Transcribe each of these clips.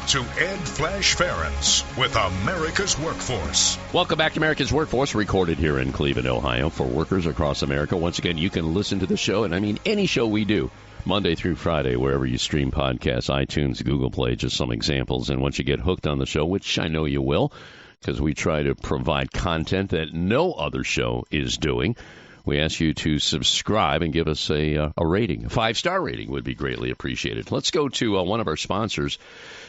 back to Ed Flash Ferentz with America's Workforce. Welcome back to America's Workforce, recorded here in Cleveland, Ohio, for workers across America. Once again, you can listen to the show, and I mean any show we do, Monday through Friday, wherever you stream podcasts, iTunes, Google Play, just some examples. And once you get hooked on the show, which I know you will, because we try to provide content that no other show is doing, we ask you to subscribe and give us a rating. A 5-star rating would be greatly appreciated. Let's go to one of our sponsors.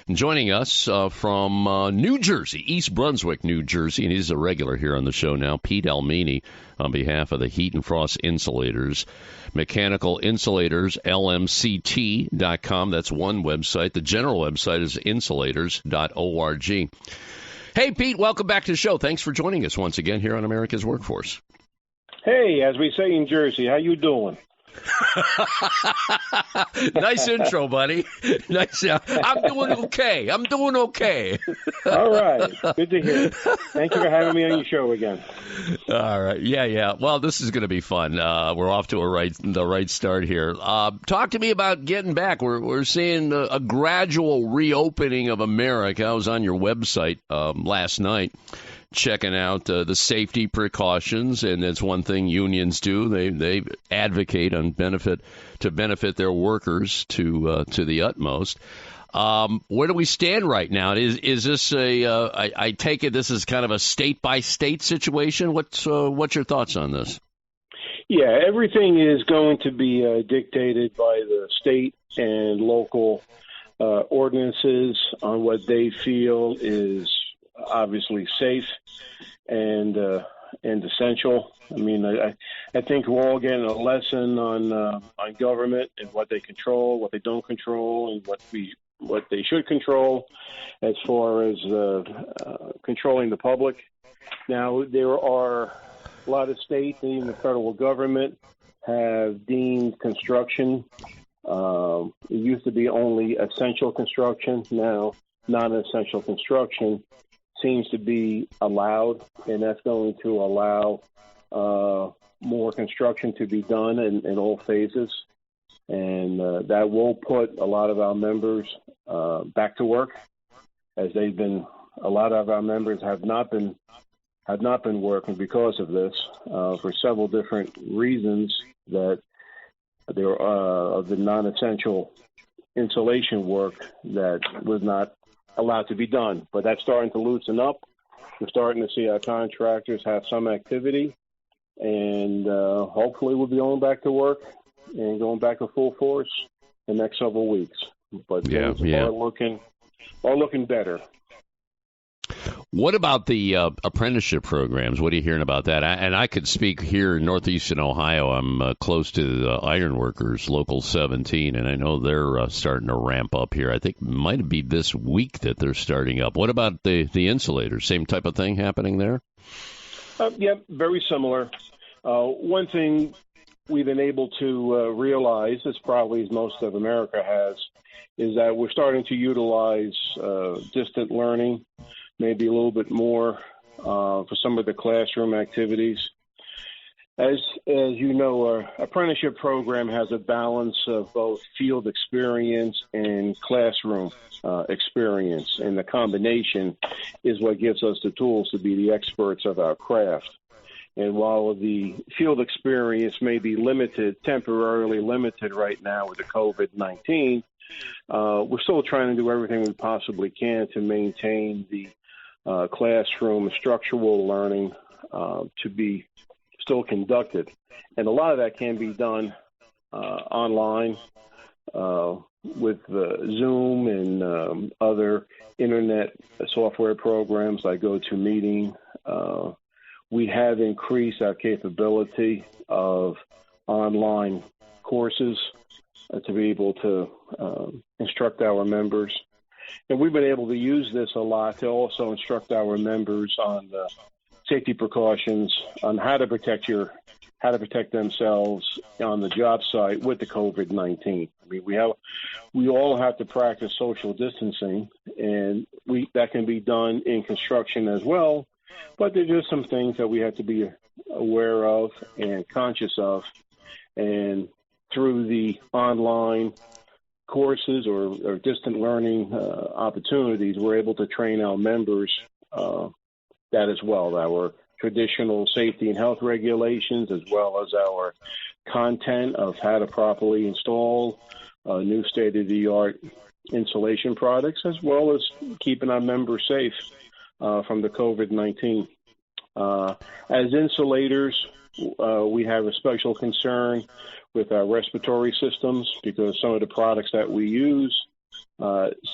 Joining us from New Jersey, East Brunswick, New Jersey, and he's a regular here on the show now, Pete Ielmini, on behalf of the Heat and Frost Insulators. Mechanical Insulators, LMCT.com. That's one website. The general website is insulators.org. Hey, Pete, welcome back to the show. Thanks for joining us once again here on America's Workforce. Hey, as we say in Jersey, how you doing? Nice intro, buddy. Nice. I'm doing okay. All right. Good to hear. Thank you for having me on your show again. All right. Yeah. Well, this is going to be fun. We're off to the right start here. Talk to me about getting back. We're seeing a gradual reopening of America. I was on your website last night, checking out the safety precautions, and it's one thing unions do. They advocate on benefit their workers to the utmost. Where do we stand right now? Is this I take it this is kind of a state by state situation? What's your thoughts on this? Yeah, everything is going to be dictated by the state and local ordinances on what they feel is obviously safe and essential. I mean, I think we're all getting a lesson on government and what they control, what they don't control, and what they should control as far as controlling the public. Now, there are a lot of states and even the federal government have deemed construction. It used to be only essential construction. Now, non-essential construction seems to be allowed, and that's going to allow more construction to be done in all phases. And that will put a lot of our members back to work, as a lot of our members have not been working because of this for several different reasons, that there of the non-essential insulation work that was not allowed to be done. But that's starting to loosen up. We're starting to see our contractors have some activity, and hopefully we'll be going back to work and going back to full force the next several weeks. But things are looking better. What about the apprenticeship programs? What are you hearing about that? I could speak here in northeastern Ohio. I'm close to the Iron Workers, Local 17, and I know they're starting to ramp up here. I think it might be this week that they're starting up. What about the insulators? Same type of thing happening there? Yeah, very similar. One thing we've been able to realize, as probably as most of America has, is that we're starting to utilize distant learning maybe a little bit more for some of the classroom activities. As you know, our apprenticeship program has a balance of both field experience and classroom experience, and the combination is what gives us the tools to be the experts of our craft. And while the field experience may be temporarily limited right now with the COVID-19, we're still trying to do everything we possibly can to maintain the classroom structural learning to be still conducted. And a lot of that can be done online with Zoom and other internet software programs like GoToMeeting. We have increased our capability of online courses to be able to instruct our members. And we've been able to use this a lot to also instruct our members on the safety precautions, on how to protect themselves on the job site with the COVID-19. I mean, we all have to practice social distancing, and that can be done in construction as well. But there's just some things that we have to be aware of and conscious of. And through the online courses or distant learning opportunities, we're able to train our members that as well, our traditional safety and health regulations, as well as our content of how to properly install new state-of-the-art insulation products, as well as keeping our members safe from the COVID-19. As insulators, we have a special concern with our respiratory systems because some of the products that we use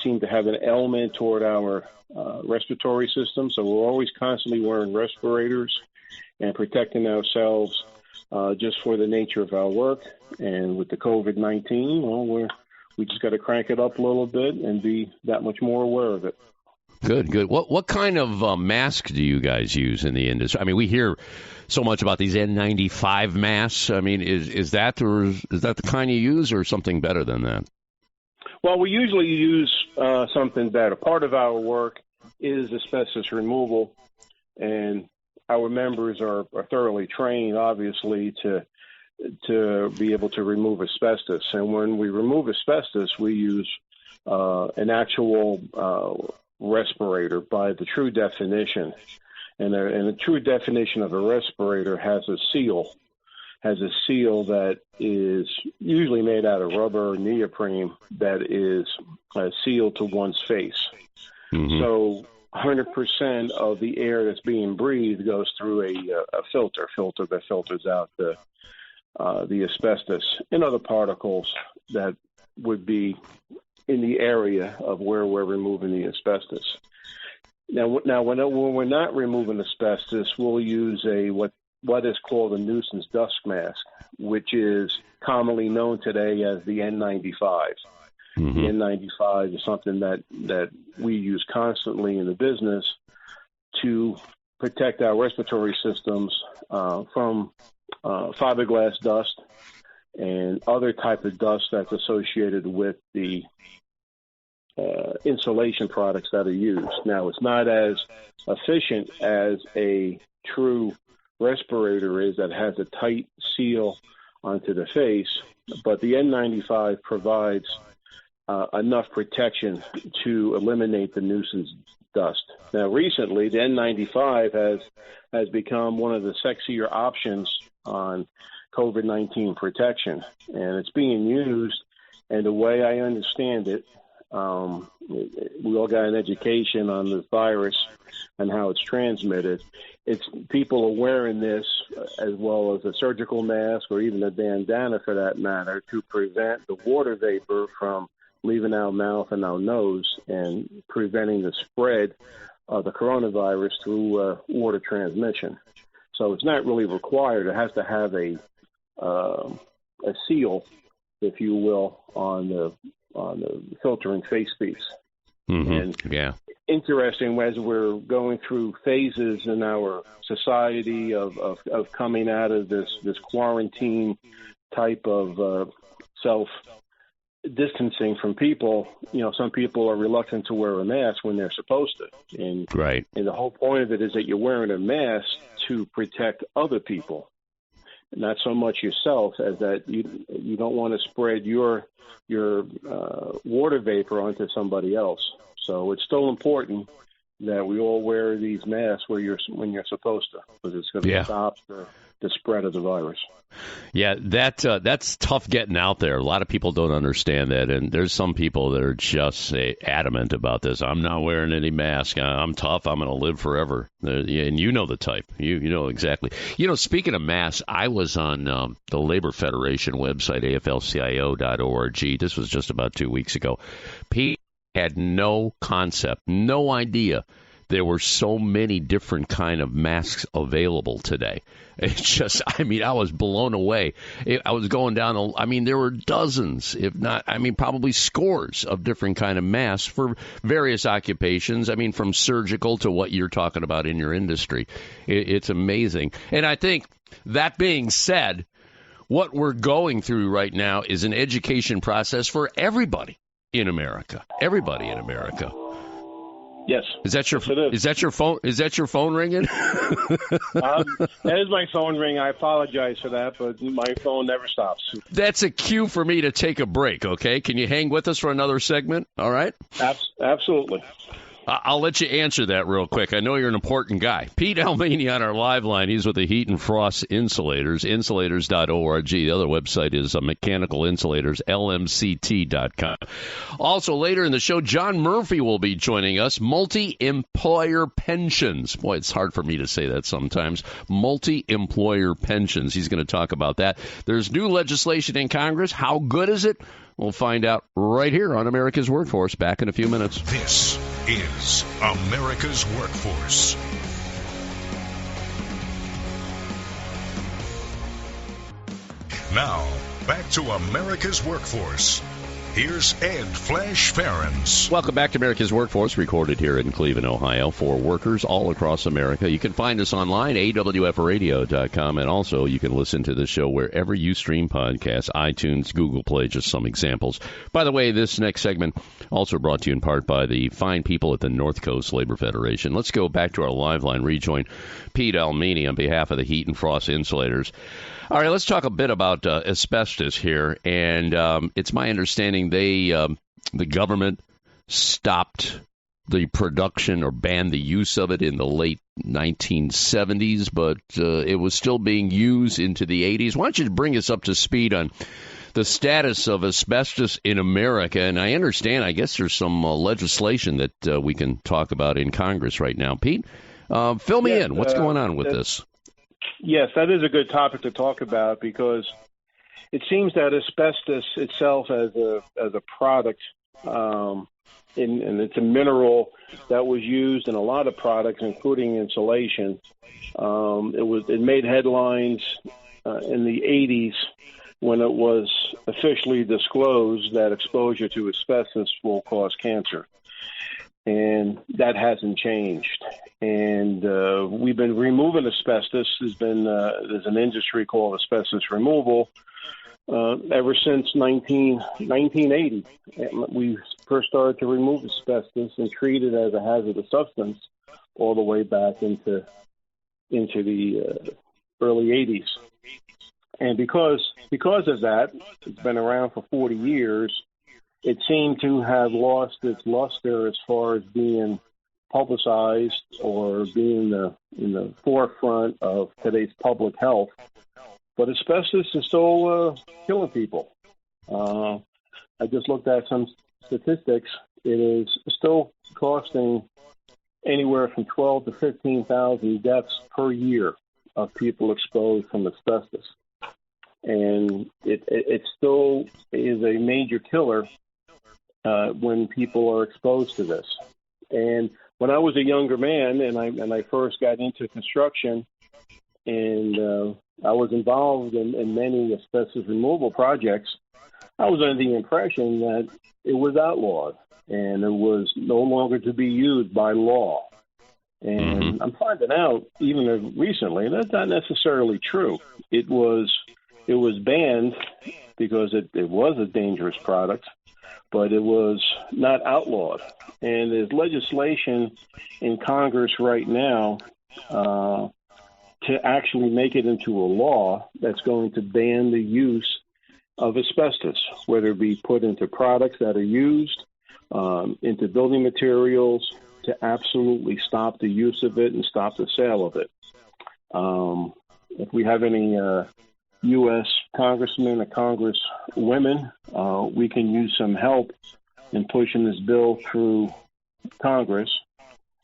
seem to have an element toward our respiratory system. So we're always constantly wearing respirators and protecting ourselves just for the nature of our work. And with the COVID-19, well, we just got to crank it up a little bit and be that much more aware of it. Good. What kind of mask do you guys use in the industry? I mean, we hear so much about these N95 masks. I mean, is that the kind you use, or something better than that? Well, we usually use something better. Part of our work is asbestos removal, and our members are thoroughly trained, obviously, to be able to remove asbestos. And when we remove asbestos, we use an actual respirator by the true definition. And the true definition of a respirator has a seal that is usually made out of rubber or neoprene that is sealed to one's face. Mm-hmm. So 100% of the air that's being breathed goes through a filter that filters out the asbestos and other particles that would be in the area of where we're removing the asbestos. Now when we're not removing asbestos, we'll use what is called a nuisance dust mask, which is commonly known today as the N95. Mm-hmm. The N95 is something that we use constantly in the business to protect our respiratory systems from fiberglass dust and other type of dust that's associated with the insulation products that are used. Now, it's not as efficient as a true respirator is that has a tight seal onto the face, but the N95 provides enough protection to eliminate the nuisance dust. Now, recently, the N95 has become one of the sexier options on COVID-19 protection, and it's being used. And the way I understand it, we all got an education on the virus and how it's transmitted. It's people are wearing this as well as a surgical mask or even a bandana for that matter to prevent the water vapor from leaving our mouth and our nose and preventing the spread of the coronavirus through water transmission. So it's not really required. It has to have a seal, if you will, on the filtering face piece. Mm-hmm. And yeah, interesting as we're going through phases in our society of coming out of this quarantine type of self distancing from people. You know, some people are reluctant to wear a mask when they're supposed to, and right. And the whole point of it is that you're wearing a mask to protect other people, not so much yourself, as that you don't want to spread your water vapor onto somebody else. So it's still important that we all wear these masks when you're supposed to, because it's going to stop the spread of the virus. Yeah, that's tough getting out there. A lot of people don't understand that, and there's some people that are just adamant about this. I'm not wearing any mask. I'm tough. I'm going to live forever. And you know the type. You know exactly. You know, speaking of masks, I was on the Labor Federation website, aflcio.org. This was just about 2 weeks ago. Pete had no concept, no idea there were so many different kind of masks available today. It's just, I mean, I was blown away. I was going down, there were dozens, if not, probably scores of different kind of masks for various occupations. I mean, from surgical to what you're talking about in your industry. It's amazing. And I think, that being said, what we're going through right now is an education process for everybody in America. Everybody in America. Yes. Is that your Yes, it is that your phone? Is that your phone ringing? That is my phone ring. I apologize for that, but my phone never stops. That's a cue for me to take a break. Okay, can you hang with us for another segment? All right. Absolutely. I'll let you answer that real quick. I know you're an important guy. Pete Ielmini on our live line. He's with the Heat and Frost Insulators, insulators.org. The other website is Mechanical Insulators, LMCT.com. Also, later in the show, John Murphy will be joining us. Multi-employer pensions. Boy, it's hard for me to say that sometimes. Multi-employer pensions. He's going to talk about that. There's new legislation in Congress. How good is it? We'll find out right here on America's Workforce. Back in a few minutes. This is America's Workforce. Now, back to America's Workforce. Here's Ed Flash Ferens. Welcome back to America's Workforce, recorded here in Cleveland, Ohio, for workers all across America. You can find us online, awfradio.com, and also you can listen to the show wherever you stream podcasts, iTunes, Google Play, just some examples. By the way, this next segment also brought to you in part by the fine people at the North Coast Labor Federation. Let's go back to our live line, rejoin Pete Ielmini on behalf of the Heat and Frost Insulators. All right, let's talk a bit about asbestos here, and it's my understanding the government stopped the production or banned the use of it in the late 1970s, but it was still being used into the 80s. Why don't you bring us up to speed on the status of asbestos in America? And I understand, I guess there's some legislation that we can talk about in Congress right now. Pete, fill me in. What's going on with this? Yes, that is a good topic to talk about because it seems that asbestos itself as a product, and it's a mineral that was used in a lot of products, including insulation. It made headlines in the 80s when it was officially disclosed that exposure to asbestos will cause cancer. And that hasn't changed. And we've been removing asbestos. There's an industry called asbestos removal ever since 1980. We first started to remove asbestos and treat it as a hazardous substance all the way back into the early 80s. And because of that, it's been around for 40 years. It seemed to have lost its luster as far as being publicized or being in the forefront of today's public health. But asbestos is still killing people. I just looked at some statistics. It is still costing anywhere from 12 to 15,000 deaths per year of people exposed from asbestos. And it still is a major killer when people are exposed to this. And when I was a younger man and I first got into construction, and I was involved in many asbestos removal projects, I was under the impression that it was outlawed and it was no longer to be used by law. And I'm finding out, even recently, that's not necessarily true. It was banned because it was a dangerous product, but it was not outlawed. And there's legislation in Congress right now to actually make it into a law that's going to ban the use of asbestos, whether it be put into products that are used, into building materials, to absolutely stop the use of it and stop the sale of it. If we have any U.S. congressmen or congresswomen, we can use some help in pushing this bill through Congress.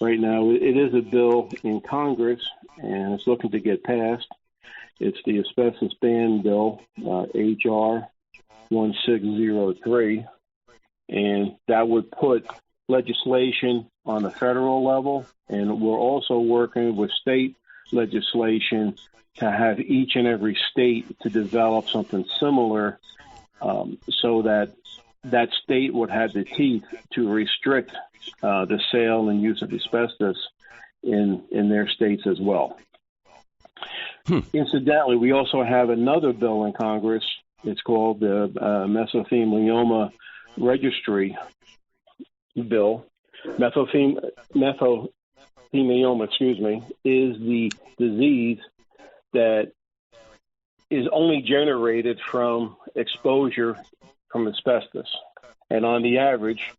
Right now, it is a bill in Congress, and it's looking to get passed. It's the asbestos ban bill, H.R. 1603, and that would put legislation on the federal level, and we're also working with state legislation to have each and every state to develop something similar, so that state would have the teeth to restrict the sale and use of asbestos in their states as well. Incidentally, we also have another bill in Congress. It's called the mesothelioma registry bill, Mesothelioma, is the disease that is only generated from exposure from asbestos. And on the average,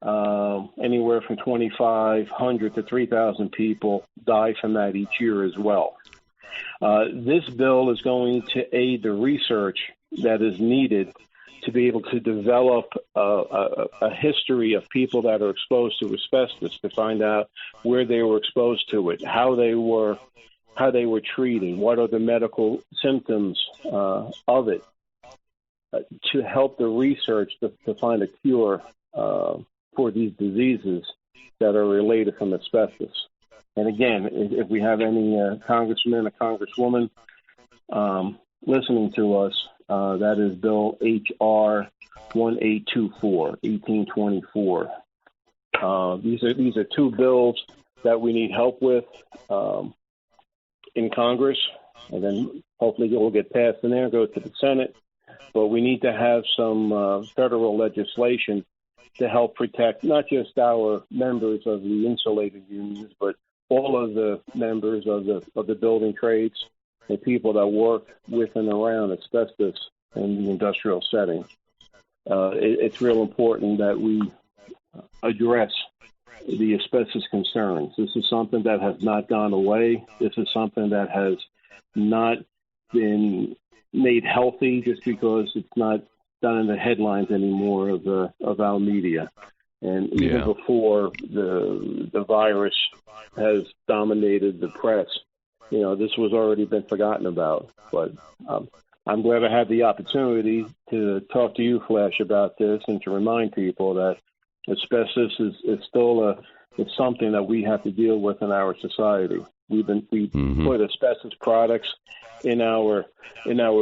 anywhere from 2,500 to 3,000 people die from that each year as well. This bill is going to aid the research that is needed to be able to develop a history of people that are exposed to asbestos, to find out where they were exposed to it, how they were treating, what are the medical symptoms of it, to help the research to find a cure for these diseases that are related from asbestos. And again, if we have any congressman or congresswoman listening to us, that is Bill H.R. 1824. These are two bills that we need help with in Congress, and then hopefully it will get passed in there, go to the Senate. But we need to have some federal legislation to help protect not just our members of the insulated unions, but all of the members of the building trades and people that work with and around asbestos in the industrial setting. It's real important that we address the asbestos concerns. This is something that has not gone away. This is something that has not been made healthy just because it's not done in the headlines anymore of our media. And even before the virus has dominated the press, this was already been forgotten about. But I'm glad I had the opportunity to talk to you, Flash, about this and to remind people that asbestos is still it's something that we have to deal with in our society. We put asbestos products in our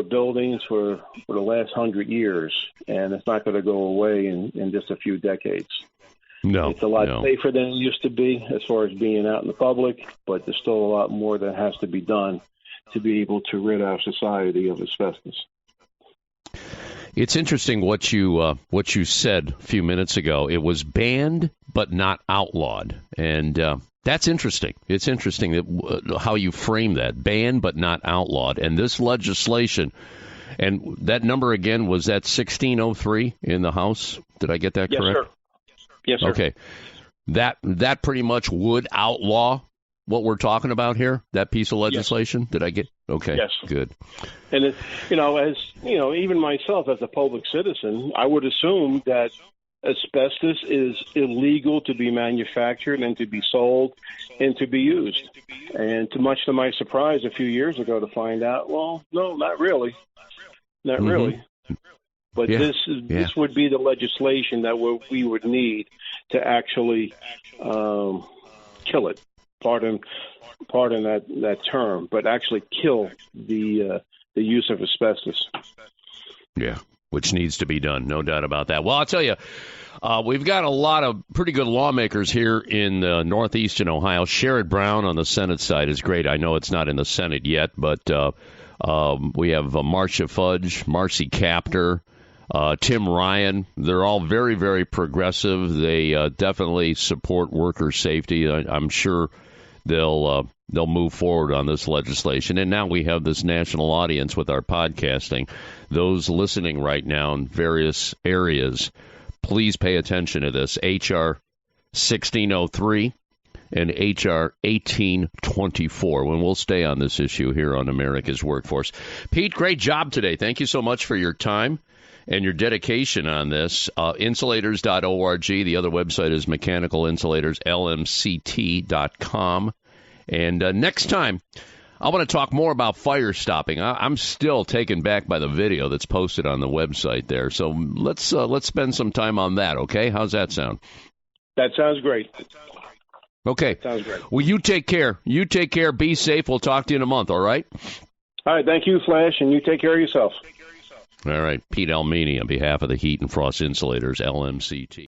buildings for the last 100 years, and it's not going to go away in just a few decades. No, it's a lot safer than it used to be as far as being out in the public, but there's still a lot more that has to be done to be able to rid our society of asbestos. It's interesting what you said a few minutes ago. It was banned but not outlawed, and that's interesting. It's interesting that how you frame that: banned but not outlawed. And this legislation, and that number again was that 1603 in the House. Did I get that correct? Sir. Yes, sir. Okay, that pretty much would outlaw what we're talking about here. That piece of legislation. Yes. Did I get? Okay. Yes. Good. And it's, even myself as a public citizen, I would assume that asbestos is illegal to be manufactured and to be sold and to be used. And much to my surprise, a few years ago, to find out, well, no, not really, not really. But this would be the legislation that we would need to actually kill it. Pardon that term, but actually kill the use of asbestos. Yeah, which needs to be done, no doubt about that. Well, I'll tell you, we've got a lot of pretty good lawmakers here in northeastern Ohio. Sherrod Brown on the Senate side is great. I know it's not in the Senate yet, but we have Marcia Fudge, Marcy Kaptur, Tim Ryan. They're all very, very progressive. They definitely support worker safety. I'm sure they'll move forward on this legislation. And now we have this national audience with our podcasting. Those listening right now in various areas, please pay attention to this. H.R. 1603 and H.R. 1824. When we'll stay on this issue here on America's Workforce. Pete, great job today. Thank you so much for your time and your dedication on this. Insulators.org. The other website is Mechanical Insulators, LMCT.com. And next time, I want to talk more about fire stopping. I'm still taken back by the video that's posted on the website there. So let's spend some time on that, okay? How's that sound? That sounds great. Okay. Sounds great. Well, you take care. You take care. Be safe. We'll talk to you in a month, all right? All right. Thank you, Flash, and you take care of yourself. All right. Pete Ielmini on behalf of the Heat and Frost Insulators, LMCT.